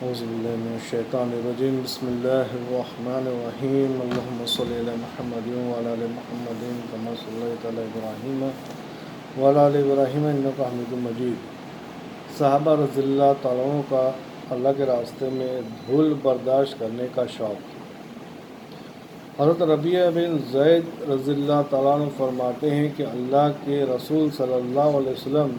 اعوذ باللہ من الشیطان الرجیم بسم اللہ الرحمن الرحیم اللہم صلی علی محمد وعلی آل محمد کما صلیت علی ابراہیم وعلی آل ابراہیم انک حمید مجید۔ صحابہ رضی اللہ تعالیٰ عنہ کا اللہ کے راستے میں دھول برداشت کرنے کا شوق۔ حضرت ربیعہ بن زید رضی اللہ تعالیٰ عنہ فرماتے ہیں کہ اللہ کے رسول صلی اللہ علیہ وسلم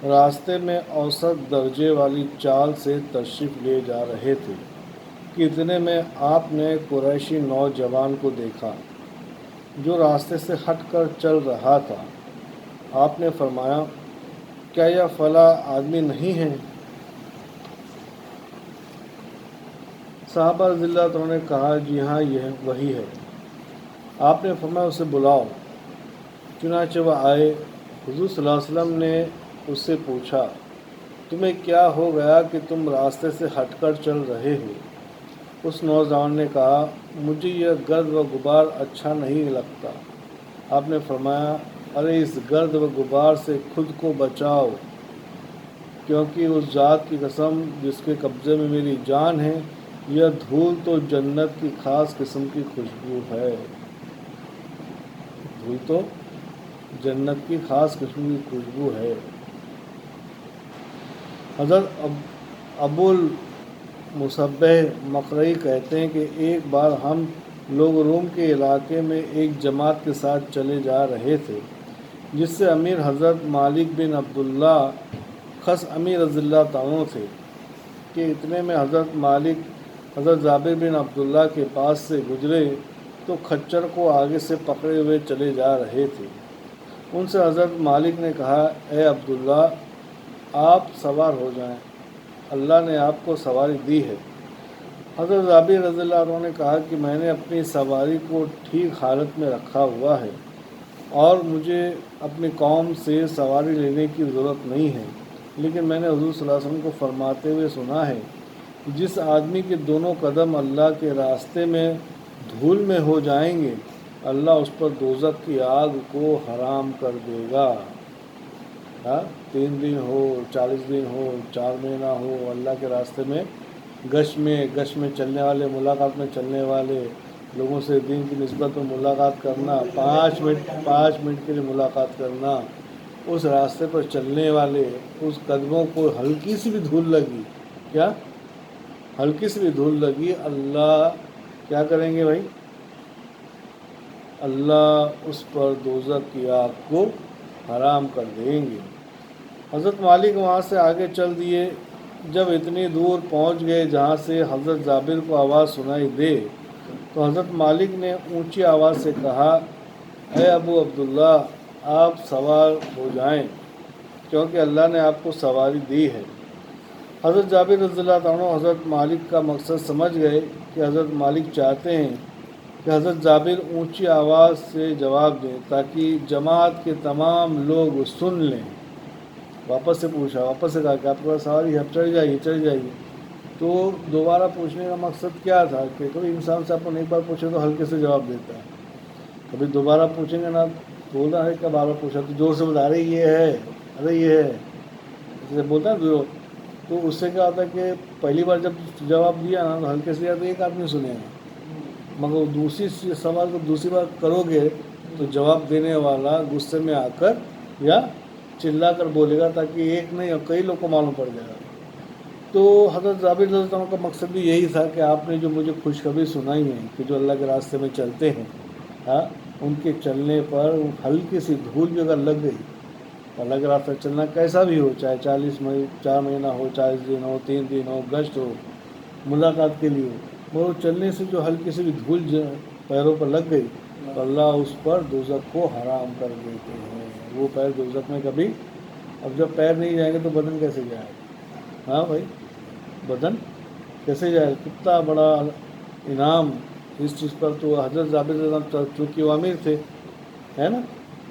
راستے میں اوسط درجے والی چال سے تشریف لے جا رہے تھے کہ اتنے میں آپ نے قریشی نوجوان کو دیکھا جو راستے سے ہٹ کر چل رہا تھا۔ آپ نے فرمایا، کیا یہ فلاں آدمی نہیں ہے؟ صحابہ رضی اللہ تعالیٰ نے کہا، جی ہاں، یہ وہی ہے۔ آپ نے فرمایا، اسے بلاؤ۔ چنانچہ وہ آئے۔ حضور صلی اللہ علیہ وسلم نے اس سے پوچھا، تمہیں کیا ہو گیا کہ تم راستے سے ہٹ کر چل رہے ہو؟ اس نوجوان نے کہا، مجھے یہ گرد و غبار اچھا نہیں لگتا۔ آپ نے فرمایا، ارے اس گرد و غبار سے خود کو بچاؤ، کیونکہ اس ذات کی قسم جس کے قبضے میں میری جان ہے، یہ دھول تو جنت کی خاص قسم کی خوشبو ہے۔ دھول تو جنت کی خاص قسم کی خوشبو ہے۔ حضرت ابو المصبح مقری کہتے ہیں کہ ایک بار ہم لوگ روم کے علاقے میں ایک جماعت کے ساتھ چلے جا رہے تھے، جس سے امیر حضرت مالک بن عبداللہ خس امیر رضی اللہ تعالیٰ تھے کہ اتنے میں حضرت مالک حضرت جابر بن عبداللہ کے پاس سے گزرے تو کھچر کو آگے سے پکڑے ہوئے چلے جا رہے تھے۔ ان سے حضرت مالک نے کہا، اے عبداللہ، آپ سوار ہو جائیں، اللہ نے آپ کو سواری دی ہے۔ حضرت جابر رضی اللہ عنہ نے کہا کہ میں نے اپنی سواری کو ٹھیک حالت میں رکھا ہوا ہے اور مجھے اپنی قوم سے سواری لینے کی ضرورت نہیں ہے، لیکن میں نے حضور صلی اللہ علیہ وسلم کو فرماتے ہوئے سنا ہے، جس آدمی کے دونوں قدم اللہ کے راستے میں دھول میں ہو جائیں گے، اللہ اس پر دوزخ کی آگ کو حرام کر دے گا۔ 3 دن ہو، 40 دن ہو، 4 مہینہ ہو، اللہ کے راستے میں گشت میں چلنے والے، ملاقات میں چلنے والے لوگوں سے دین کی نسبت میں ملاقات کرنا، 5 منٹ کے لیے ملاقات کرنا، اس راستے پر چلنے والے اس قدموں کو ہلکی سی بھی دھول لگی، کیا ہلکی سی بھی دھول لگی، اللہ کیا کریں گے بھائی؟ اللہ اس پر دوزخ کی آگ کو حرام کر دیں گے۔ حضرت مالک وہاں سے آگے چل دیے۔ جب اتنی دور پہنچ گئے جہاں سے حضرت جابر کو آواز سنائی دے تو حضرت مالک نے اونچی آواز سے کہا، اے ابو عبداللہ، آپ سوار ہو جائیں، کیونکہ اللہ نے آپ کو سواری دی ہے۔ حضرت جابر رضی اللہ عنہ حضرت مالک کا مقصد سمجھ گئے کہ حضرت مالک چاہتے ہیں کہ حضرت جابر اونچی آواز سے جواب دیں تاکہ جماعت کے تمام لوگ سن لیں۔ واپس سے پوچھا، واپس سے کہا کہ آپ کے پاس سواری ہے، چڑھ جائیے۔ تو دوبارہ پوچھنے کا مقصد کیا تھا کہ کبھی انسان سے آپ نے ایک بار پوچھے تو ہلکے سے جواب دیتا ہے، کبھی دوبارہ پوچھیں گے نا، بولنا ہے کہ بار بار پوچھا تو زور سے بتا، ارے یہ ہے اسے بولتا ہے تو اس سے کیا ہوتا ہے کہ پہلی بار جب جواب دیا نا تو ہلکے سے دیا تو ایک آدمی سنے گا، مگر دوسری سوال کو دوسری بار کرو گے تو جواب دینے والا غصے میں آ کر یا چلا کر بولے گا تاکہ ایک نہیں اور کئی لوگ کو معلوم پڑ جائے گا۔ تو حضرت جابر رضی اللہ عنہ کا مقصد بھی یہی تھا کہ آپ نے جو مجھے خوشخبری سنائی ہے کہ جو اللہ کے راستے میں چلتے ہیں، ان کے چلنے پر ہلکی سی دھول بھی اگر لگ گئی، اللہ کے راستے چلنا کیسا بھی ہو، چاہے 4 مہینہ ہو، 40 دن ہو، 3 دن ہو، گشت ہو، ملاقات کے لیے ہو، مگر چلنے سے جو ہلکی سی بھی دھول پیروں پر لگ گئی تو اللہ اس پر دوزخ کو حرام کر دیتے ہیں۔ وہ پیر دوزخ میں کبھی، اب جب پیر نہیں جائیں گے تو بدن کیسے جائے گا؟ ہاں بھائی، بدن کیسے جائے گا؟ کتنا بڑا انعام اس چیز پر۔ تو حضرت جابر چونکہ وہ امیر تھے، ہے نا،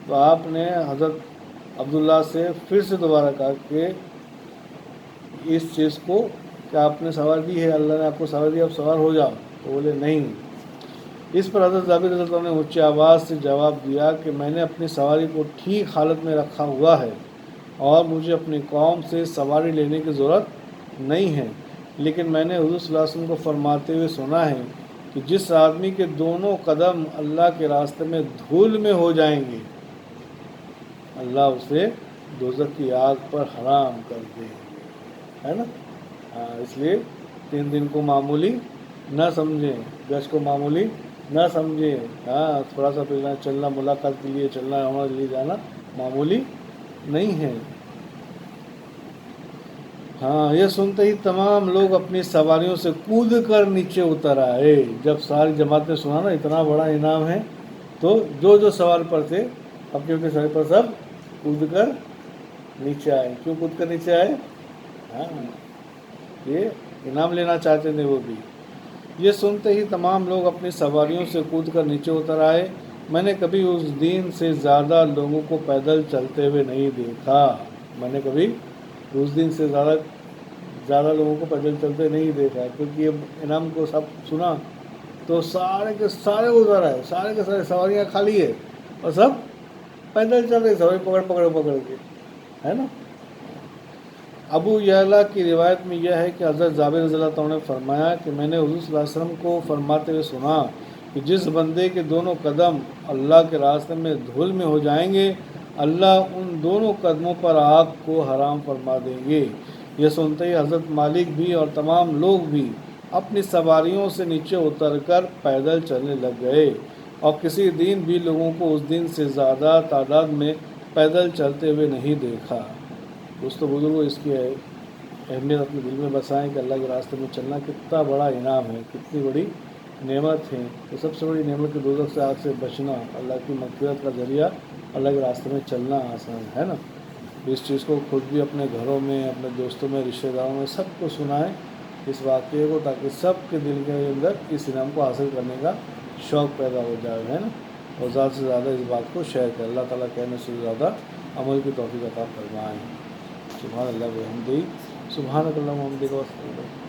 تو آپ نے حضرت عبداللہ سے پھر سے دوبارہ کہا کہ اس چیز کو کہ آپ نے سوار دی ہے، اللہ نے آپ کو سوار دی، آپ سوار ہو جاؤ، تو بولے نہیں۔ اس پر حضرت جابر رضی اللہ عنہ نے اونچی آواز سے جواب دیا کہ میں نے اپنی سواری کو ٹھیک حالت میں رکھا ہوا ہے اور مجھے اپنی قوم سے سواری لینے کی ضرورت نہیں ہے، لیکن میں نے حضور صلی اللہ علیہ وسلم کو فرماتے ہوئے سنا ہے کہ جس آدمی کے دونوں قدم اللہ کے راستے میں دھول میں ہو جائیں گے اللہ اسے دوزخ کی آگ پر حرام کر دے گے، ہے نا؟ اس لیے 3 دن کو معمولی نہ سمجھیں، گش کو معمولی نہ سمجھیں۔ تھوڑا سا پھرنا چلنا، ملاقات کے لیے چلنا، وہاں کے لیے جانا معمولی نہیں ہے۔ یہ سنتے ہی تمام لوگ اپنی سواریوں سے کود کر نیچے اتر آئے۔ جب ساری جماعت نے سنا نا اتنا بڑا انعام ہے، تو جو سوار پر تھے اپنی اپنی سواری پر سب کود کر نیچے آئے۔ کیوں کود کر نیچے آئے؟ یہ انعام لینا چاہتے تھے وہ بھی۔ یہ سنتے ہی تمام لوگ اپنی سواریوں سے کود کر نیچے اتر آئے۔ میں نے کبھی اس دن سے زیادہ لوگوں کو پیدل چلتے ہوئے نہیں دیکھا۔ میں نے کبھی اس دن سے زیادہ لوگوں کو پیدل چلتے نہیں دیکھا، کیونکہ یہ انعام کو سب سنا تو سارے کے سارے ادھر آئے، سارے کے سارے سواریاں خالی ہے اور سب پیدل چل رہے، سواری پکڑ کے، ہے نا؟ ابو یعلا کی روایت میں یہ ہے کہ حضرت جابر رضی اللہ عنہ نے فرمایا کہ میں نے حضور صلی اللہ علیہ وسلم کو فرماتے ہوئے سنا کہ جس بندے کے دونوں قدم اللہ کے راستے میں دھول میں ہو جائیں گے، اللہ ان دونوں قدموں پر آگ کو حرام فرما دیں گے۔ یہ سنتے ہی حضرت مالک بھی اور تمام لوگ بھی اپنی سواریوں سے نیچے اتر کر پیدل چلنے لگ گئے، اور کسی دن بھی لوگوں کو اس دن سے زیادہ تعداد میں پیدل چلتے ہوئے نہیں دیکھا۔ دوستو بزرگوں، اس کی اہمیت اپنے دل میں بسائیں کہ اللہ کے راستے میں چلنا کتنا بڑا انعام ہے، کتنی بڑی نعمت ہے۔ تو سب سے بڑی نعمت کی دوزخ سے آگ سے بچنا، اللہ کی مغفرت کا ذریعہ اللہ کے راستے میں چلنا آسان ہے نا۔ اس چیز کو خود بھی اپنے گھروں میں، اپنے دوستوں میں، رشتہ داروں میں سب کو سنائیں اس واقعے کو، تاکہ سب کے دل کے اندر اس انعام کو حاصل کرنے کا شوق پیدا ہو جائے، ہے نا۔ اور زیادہ سے زیادہ اس بات کو شیئر کریں۔ اللہ تعالیٰ کہنے سے زیادہ عمل کی توفیق عطا فرمائیں۔ سبحان اللہ و بحمدہ، سبحانک اللہم و بحمدک۔